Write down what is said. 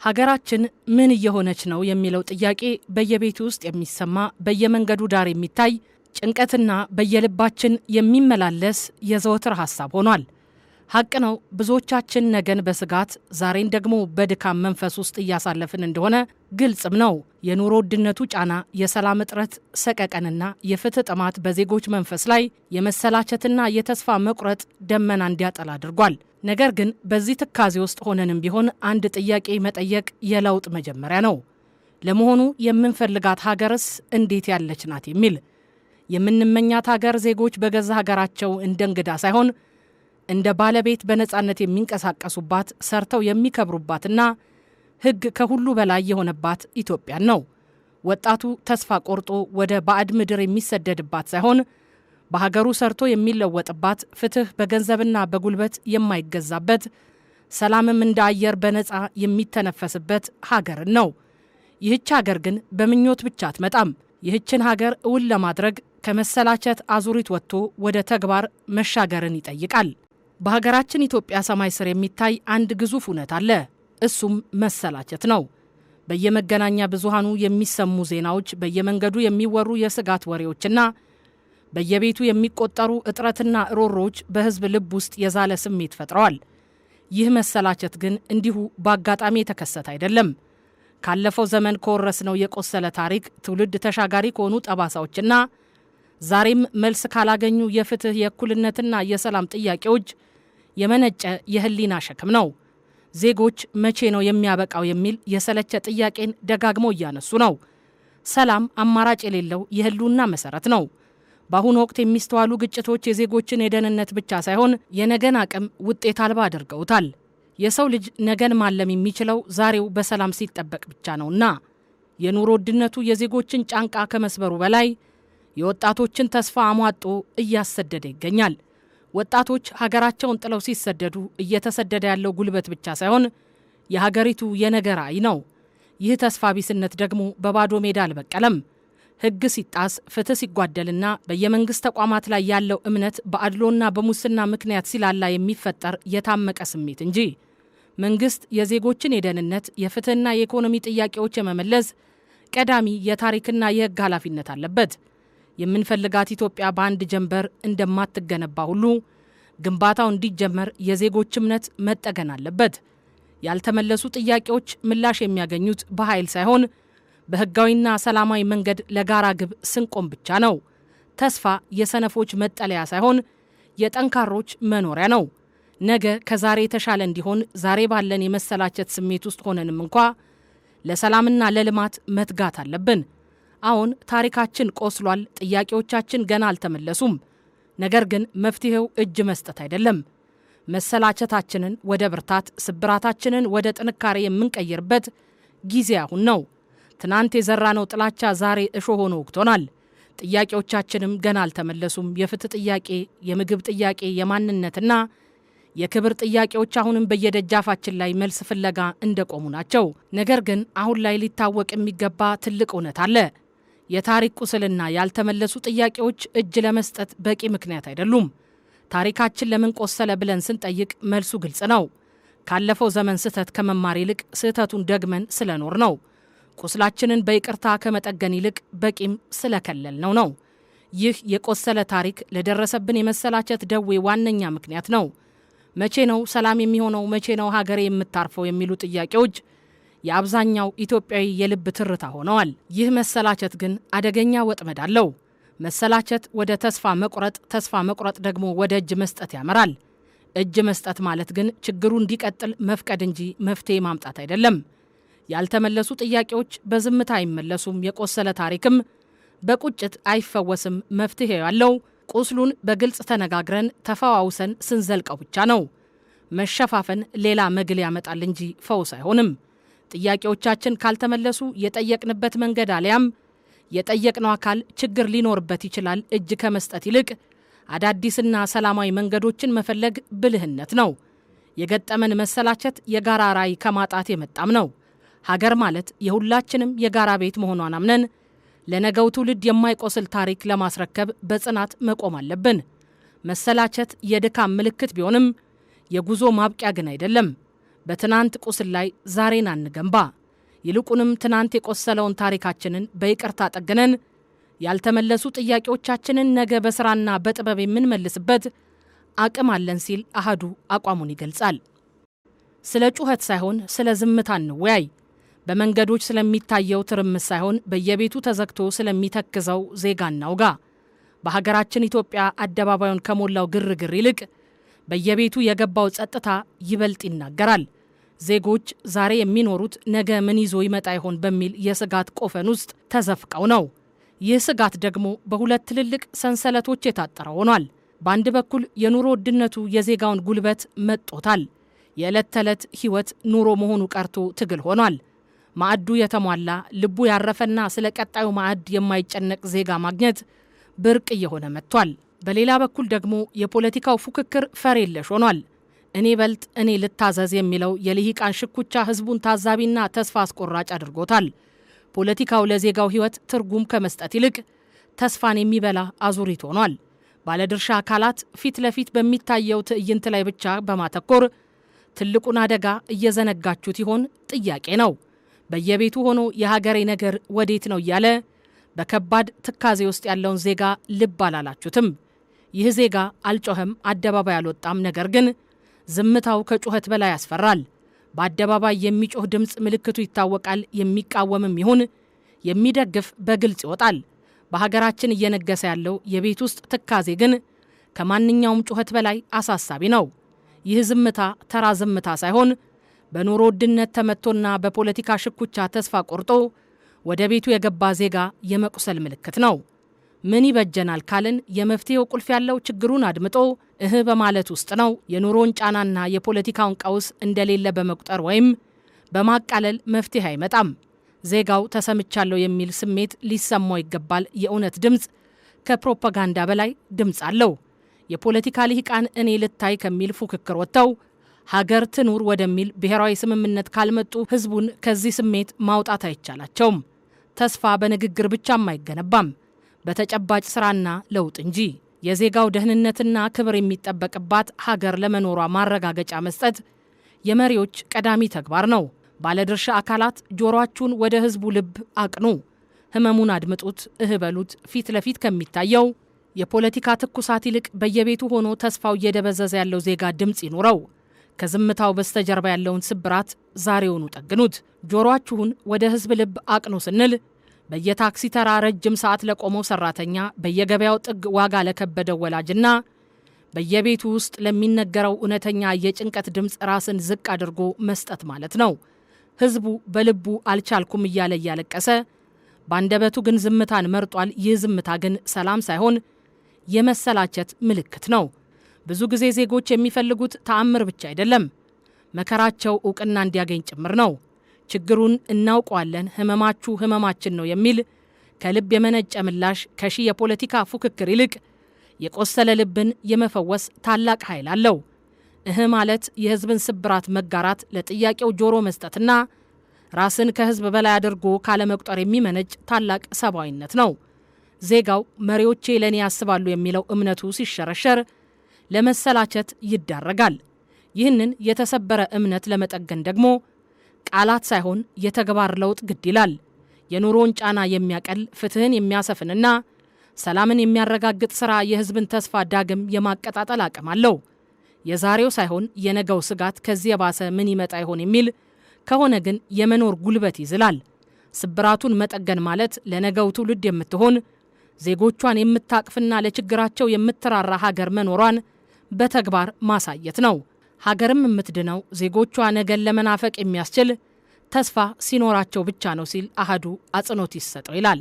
ሀገራችን ምን እየሆነች ነው የሚለው ጥያቄ በየቤቱ ውስጥ የሚሰማ በየመንገዱ ዳር የሚታይ ጭንቀትና በየልባችን የሚመላለስ የዘወትር ሐሳብ ሆኗል። ሐቅ ነው። ብዙዎቻችን ነገን በስጋት ዛሬን ደግሞ በድካም መንፈስ ውስጥ እያሳለፍን እንደሆነ ግልጽም ነው። የኑሮ ውድነቱ ጫና፣ የሰላም እጥረት፣ ሰቀቀንና የፍትህ ጥማት በዜጎች መንፈስ ላይ የመሰላቸትና የተስፋ መቁረጥ ደመና እንዲያጠላ አድርጓል። ነገር ግን በዚህ ትካዜ ውስጥ ሆነንም ቢሆን አንድ ጥያቄ መጠየቅ የለውጥ መጀመሪያ ነው። ለመሆኑ የምንፈልጋት ሀገርስ እንዴት ያለች ናት የሚል የምንመኛት ሀገር ዜጎች በገዛ ሀገራቸው እንደ እንግዳ ሳይሆን እንደ ባለቤት በነጻነት የሚንቀሳቀሱባት፣ ሰርተው የሚከብሩባትና ሕግ ከሁሉ በላይ የሆነባት ኢትዮጵያን ነው። ወጣቱ ተስፋ ቆርጦ ወደ ባዕድ ምድር የሚሰደድባት ሳይሆን በሀገሩ ሰርቶ የሚለወጥባት፣ ፍትህ በገንዘብና በጉልበት የማይገዛበት፣ ሰላምም እንደ አየር በነጻ የሚተነፈስበት ሀገርን ነው። ይህች ሀገር ግን በምኞት ብቻ አትመጣም። ይህችን ሀገር እውን ለማድረግ ከመሰላቸት አዙሪት ወጥቶ ወደ ተግባር መሻገርን ይጠይቃል። በሀገራችን ኢትዮጵያ ሰማይ ስር የሚታይ አንድ ግዙፍ እውነት አለ። እሱም መሰላቸት ነው። በየመገናኛ ብዙሃኑ የሚሰሙ ዜናዎች፣ በየመንገዱ የሚወሩ የስጋት ወሬዎችና በየቤቱ የሚቆጠሩ እጥረትና ሮሮዎች በህዝብ ልብ ውስጥ የዛለ ስሜት ፈጥረዋል። ይህ መሰላቸት ግን እንዲሁ በአጋጣሚ የተከሰተ አይደለም። ካለፈው ዘመን ከወረስነው የቆሰለ ታሪክ፣ ትውልድ ተሻጋሪ ከሆኑ ጠባሳዎችና ዛሬም መልስ ካላገኙ የፍትህ የእኩልነትና የሰላም ጥያቄዎች የመነጨ የህሊና ሸክም ነው። ዜጎች መቼ ነው የሚያበቃው የሚል የሰለቸ ጥያቄን ደጋግመው እያነሱ ነው። ሰላም አማራጭ የሌለው የህልውና መሰረት ነው። በአሁኑ ወቅት የሚስተዋሉ ግጭቶች የዜጎችን የደህንነት ብቻ ሳይሆን የነገን አቅም ውጤት አልባ አድርገውታል። የሰው ልጅ ነገን ማለም የሚችለው ዛሬው በሰላም ሲጠበቅ ብቻ ነውና የኑሮ ውድነቱ የዜጎችን ጫንቃ ከመስበሩ በላይ የወጣቶችን ተስፋ አሟጦ እያሰደደ ይገኛል። ወጣቶች ሀገራቸውን ጥለው ሲሰደዱ እየተሰደደ ያለው ጉልበት ብቻ ሳይሆን የሀገሪቱ የነገ ራዕይ ነው። ይህ ተስፋ ቢስነት ደግሞ በባዶ ሜዳ አልበቀለም። ሕግ ሲጣስ፣ ፍትህ ሲጓደልና በየመንግስት ተቋማት ላይ ያለው እምነት በአድሎና በሙስና ምክንያት ሲላላ የሚፈጠር የታመቀ ስሜት እንጂ መንግስት የዜጎችን የደህንነት የፍትህና የኢኮኖሚ ጥያቄዎች የመመለስ ቀዳሚ የታሪክና የሕግ ኃላፊነት አለበት። የምንፈልጋት ኢትዮጵያ በአንድ ጀንበር እንደማትገነባ ሁሉ ግንባታው እንዲጀመር የዜጎች እምነት መጠገን አለበት። ያልተመለሱ ጥያቄዎች ምላሽ የሚያገኙት በኃይል ሳይሆን በሕጋዊና ሰላማዊ መንገድ ለጋራ ግብ ስንቆም ብቻ ነው። ተስፋ የሰነፎች መጠለያ ሳይሆን የጠንካሮች መኖሪያ ነው። ነገ ከዛሬ የተሻለ እንዲሆን ዛሬ ባለን የመሰላቸት ስሜት ውስጥ ሆነንም እንኳ ለሰላምና ለልማት መትጋት አለብን። አሁን ታሪካችን ቆስሏል፣ ጥያቄዎቻችን ገና አልተመለሱም። ነገር ግን መፍትሄው እጅ መስጠት አይደለም። መሰላቸታችንን ወደ ብርታት፣ ስብራታችንን ወደ ጥንካሬ የምንቀይርበት ጊዜ አሁን ነው። ትናንት የዘራነው ጥላቻ ዛሬ እሾህ ሆኖ ወግቶናል። ጥያቄዎቻችንም ገና አልተመለሱም። የፍትህ ጥያቄ፣ የምግብ ጥያቄ፣ የማንነትና የክብር ጥያቄዎች አሁንም በየደጃፋችን ላይ መልስ ፍለጋ እንደቆሙ ናቸው። ነገር ግን አሁን ላይ ሊታወቅ የሚገባ ትልቅ እውነት አለ። የታሪክ ቁስልና ያልተመለሱ ጥያቄዎች እጅ ለመስጠት በቂ ምክንያት አይደሉም። ታሪካችን ለምን ቆሰለ ብለን ስንጠይቅ መልሱ ግልጽ ነው። ካለፈው ዘመን ስህተት ከመማር ይልቅ ስህተቱን ደግመን ስለኖር ነው። ቁስላችንን በይቅርታ ከመጠገን ይልቅ በቂም ስለከለልነው ነው። ይህ የቆሰለ ታሪክ ለደረሰብን የመሰላቸት ደዌ ዋነኛ ምክንያት ነው። መቼ ነው ሰላም የሚሆነው? መቼ ነው ሀገሬ የምታርፈው? የሚሉ ጥያቄዎች የአብዛኛው ኢትዮጵያዊ የልብ ትርታ ሆነዋል። ይህ መሰላቸት ግን አደገኛ ወጥመድ አለው። መሰላቸት ወደ ተስፋ መቁረጥ፣ ተስፋ መቁረጥ ደግሞ ወደ እጅ መስጠት ያመራል። እጅ መስጠት ማለት ግን ችግሩ እንዲቀጥል መፍቀድ እንጂ መፍትሄ ማምጣት አይደለም። ያልተመለሱ ጥያቄዎች በዝምታ አይመለሱም። የቆሰለ ታሪክም በቁጭት አይፈወስም። መፍትሄ ያለው ቁስሉን በግልጽ ተነጋግረን ተፈዋውሰን ስንዘልቀው ብቻ ነው። መሸፋፈን ሌላ መግል ያመጣል እንጂ ፈውስ አይሆንም። ጥያቄዎቻችን ካልተመለሱ የጠየቅንበት መንገድ አሊያም የጠየቅነው አካል ችግር ሊኖርበት ይችላል። እጅ ከመስጠት ይልቅ አዳዲስና ሰላማዊ መንገዶችን መፈለግ ብልህነት ነው። የገጠመን መሰላቸት የጋራ ራዕይ ከማጣት የመጣም ነው። ሀገር ማለት የሁላችንም የጋራ ቤት መሆኗን አምነን ለነገው ትውልድ የማይቆስል ታሪክ ለማስረከብ በጽናት መቆም አለብን። መሰላቸት የድካም ምልክት ቢሆንም የጉዞ ማብቂያ ግን አይደለም። በትናንት ቁስል ላይ ዛሬን አንገንባ። ይልቁንም ትናንት የቆሰለውን ታሪካችንን በይቅርታ ጠግነን ያልተመለሱ ጥያቄዎቻችንን ነገ በስራና በጥበብ የምንመልስበት አቅም አለን ሲል አሃዱ አቋሙን ይገልጻል። ስለ ጩኸት ሳይሆን ስለ ዝምታ እንወያይ። በመንገዶች ስለሚታየው ትርምስ ሳይሆን በየቤቱ ተዘግቶ ስለሚተክዘው ዜጋ እናውጋ። በሀገራችን ኢትዮጵያ አደባባዩን ከሞላው ግርግር ይልቅ በየቤቱ የገባው ጸጥታ ይበልጥ ይናገራል። ዜጎች ዛሬ የሚኖሩት ነገ ምን ይዞ ይመጣ ይሆን በሚል የስጋት ቆፈን ውስጥ ተዘፍቀው ነው። ይህ ስጋት ደግሞ በሁለት ትልልቅ ሰንሰለቶች የታጠረ ሆኗል። በአንድ በኩል የኑሮ ውድነቱ የዜጋውን ጉልበት መጦታል። የዕለት ተዕለት ሕይወት ኑሮ መሆኑ ቀርቶ ትግል ሆኗል። ማዕዱ የተሟላ ልቡ ያረፈና ስለ ቀጣዩ ማዕድ የማይጨነቅ ዜጋ ማግኘት ብርቅ እየሆነ መጥቷል። በሌላ በኩል ደግሞ የፖለቲካው ፉክክር ፈር የለሽ ሆኗል። እኔ በልጥ እኔ ልታዘዝ የሚለው የልሂቃን ሽኩቻ ህዝቡን ታዛቢና ተስፋ አስቆራጭ አድርጎታል። ፖለቲካው ለዜጋው ሕይወት ትርጉም ከመስጠት ይልቅ ተስፋን የሚበላ አዙሪት ሆኗል። ባለድርሻ አካላት ፊት ለፊት በሚታየው ትዕይንት ላይ ብቻ በማተኮር ትልቁን አደጋ እየዘነጋችሁት ይሆን ጥያቄ ነው። በየቤቱ ሆኖ የሀገሬ ነገር ወዴት ነው እያለ በከባድ ትካዜ ውስጥ ያለውን ዜጋ ልብ አላላችሁትም። ይህ ዜጋ አልጮኸም፣ አደባባይ አልወጣም። ነገር ግን ዝምታው ከጩኸት በላይ ያስፈራል። በአደባባይ የሚጮህ ድምፅ ምልክቱ ይታወቃል። የሚቃወምም ይሁን የሚደግፍ በግልጽ ይወጣል። በሀገራችን እየነገሰ ያለው የቤት ውስጥ ትካዜ ግን ከማንኛውም ጩኸት በላይ አሳሳቢ ነው። ይህ ዝምታ ተራ ዝምታ ሳይሆን በኑሮ ውድነት ተመቶና በፖለቲካ ሽኩቻ ተስፋ ቆርጦ ወደ ቤቱ የገባ ዜጋ የመቁሰል ምልክት ነው። ምን ይበጀናል ካልን የመፍትሄው ቁልፍ ያለው ችግሩን አድምጦ በማለት ውስጥ ነው። የኑሮን ጫናና የፖለቲካውን ቀውስ እንደሌለ በመቁጠር ወይም በማቃለል መፍትሄ አይመጣም። ዜጋው ተሰምቻለሁ የሚል ስሜት ሊሰማው ይገባል። የእውነት ድምፅ ከፕሮፓጋንዳ በላይ ድምፅ አለው። የፖለቲካ ልሂቃን እኔ ልታይ ከሚል ፉክክር ወጥተው ሀገር ትኑር ወደሚል ብሔራዊ ስምምነት ካልመጡ ህዝቡን ከዚህ ስሜት ማውጣት አይቻላቸውም። ተስፋ በንግግር ብቻም አይገነባም፣ በተጨባጭ ስራና ለውጥ እንጂ። የዜጋው ደህንነትና ክብር የሚጠበቅባት ሀገር ለመኖሯ ማረጋገጫ መስጠት የመሪዎች ቀዳሚ ተግባር ነው። ባለድርሻ አካላት ጆሮአችሁን ወደ ህዝቡ ልብ አቅኑ፣ ህመሙን አድምጡት፣ በሉት። ፊት ለፊት ከሚታየው የፖለቲካ ትኩሳት ይልቅ በየቤቱ ሆኖ ተስፋው እየደበዘዘ ያለው ዜጋ ድምፅ ይኑረው። ከዝምታው በስተጀርባ ያለውን ስብራት ዛሬውኑ ጠግኑት። ጆሮአችሁን ወደ ህዝብ ልብ አቅኑ ስንል በየታክሲ ተራ ረጅም ሰዓት ለቆመው ሰራተኛ፣ በየገበያው ጥግ ዋጋ ለከበደው ወላጅና በየቤቱ ውስጥ ለሚነገረው እውነተኛ የጭንቀት ድምፅ ራስን ዝቅ አድርጎ መስጠት ማለት ነው። ህዝቡ በልቡ አልቻልኩም እያለ እያለቀሰ ባንደበቱ ግን ዝምታን መርጧል። ይህ ዝምታ ግን ሰላም ሳይሆን የመሰላቸት ምልክት ነው። ብዙ ጊዜ ዜጎች የሚፈልጉት ተአምር ብቻ አይደለም፣ መከራቸው እውቅና እንዲያገኝ ጭምር ነው። ችግሩን እናውቀዋለን፣ ህመማችሁ ህመማችን ነው የሚል ከልብ የመነጨ ምላሽ ከሺህ የፖለቲካ ፉክክር ይልቅ የቆሰለ ልብን የመፈወስ ታላቅ ኃይል አለው። ማለት የህዝብን ስብራት መጋራት፣ ለጥያቄው ጆሮ መስጠትና ራስን ከህዝብ በላይ አድርጎ ካለመቁጠር የሚመነጭ ታላቅ ሰብአዊነት ነው። ዜጋው መሪዎቼ ለኔ ያስባሉ የሚለው እምነቱ ሲሸረሸር ለመሰላቸት ይዳረጋል። ይህንን የተሰበረ እምነት ለመጠገን ደግሞ ቃላት ሳይሆን የተግባር ለውጥ ግድ ይላል። የኑሮን ጫና የሚያቀል ፍትህን የሚያሰፍንና ሰላምን የሚያረጋግጥ ሥራ የህዝብን ተስፋ ዳግም የማቀጣጠል አቅም አለው። የዛሬው ሳይሆን የነገው ስጋት ከዚህ የባሰ ምን ይመጣ ይሆን የሚል ከሆነ ግን የመኖር ጉልበት ይዝላል። ስብራቱን መጠገን ማለት ለነገው ትውልድ የምትሆን ዜጎቿን የምታቅፍና ለችግራቸው የምትራራ ሀገር መኖሯን በተግባር ማሳየት ነው። ሀገርም የምትድነው ዜጎቿ ነገን ለመናፈቅ የሚያስችል ተስፋ ሲኖራቸው ብቻ ነው ሲል አሃዱ አጽንኦት ይሰጠው ይላል።